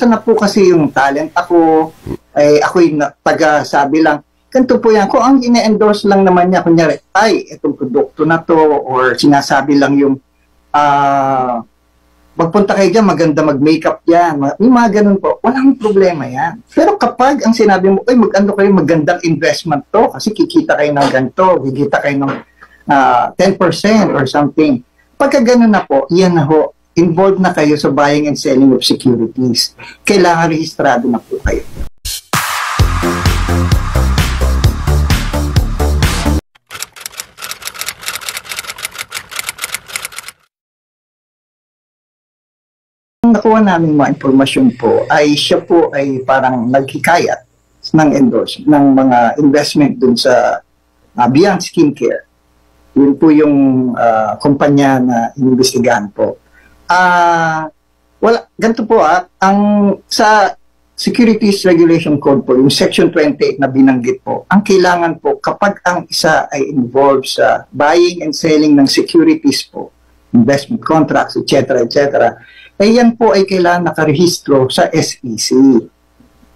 Depensa na po kasi yung talent. Ako'y taga-sabi lang, ganito po yan. Kung ang ine-endorse lang naman niya, kunyari, ay, itong produkto na to, or sinasabi lang yung, magpunta kayo dyan, maganda mag-makeup yan. Yung mga ganun po, walang problema yan. Pero kapag ang sinabi mo, ay, mag-ano kayo, magandang investment to, kasi kikita kayo ng ganito, kikita kayo ng 10% or something. Pagka ganun na po, yan na ho, involved na kayo sa buying and selling of securities. Kailangan rehistrado na po kayo. Ang nakuha namin mga impormasyon po ay siya po ay parang naghikayat ng endorse ng mga investment dun sa Beyond Skincare. Yun po yung kumpanya na inimbestigahan po. Ganito po ang sa Securities Regulation Code po, yung Section 28 na binanggit po, ang kailangan po kapag ang isa ay involved sa buying and selling ng securities po, investment contracts, etc., yan po ay kailangan nakarehistro sa SEC.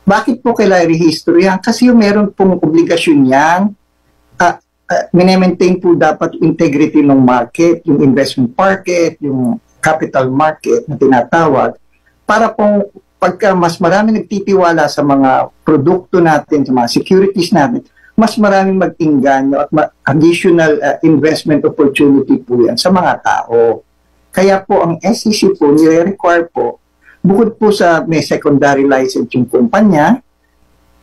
Bakit po kailangan rehistro yan? Kasi yung meron pong obligasyon yan, minemaintain po dapat integrity ng market, yung investment market, yung capital market na tinatawag, para pong pagka mas marami nagtitiwala sa mga produkto natin, sa mga securities natin, mas maraming mag-inganyo at additional investment opportunity po yan sa mga tao. Kaya po ang SEC po nire-require po, bukod po sa may secondary license yung kumpanya,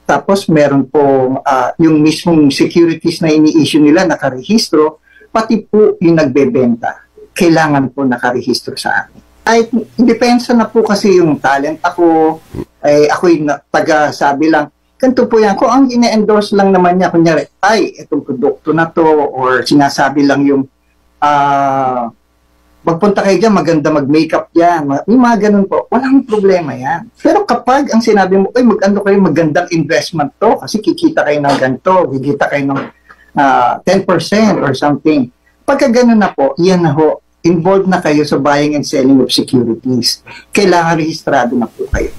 tapos meron po yung mismong securities na ini-issue nila nakarehistro, pati po yung nagbebenta, kailangan po nakarehistro sa akin. Ay, depensa na po kasi yung talent. Ako'y taga-sabi lang, ganito po yan. Kung ang ine-endorse lang naman niya, kunyari, ay, itong produkto na to, or sinasabi lang yung, magpunta kayo dyan, maganda mag-makeup yan. Yung mga ganun po, walang problema yan. Pero kapag ang sinabi mo, ay, mag-ano kayo, magandang investment to, kasi kikita kayo ng ganito, kikita kayo ng 10% or something. Pagka ganun na po, yan na ho, involved na kayo sa buying and selling of securities. Kailangan rehistrado na po kayo.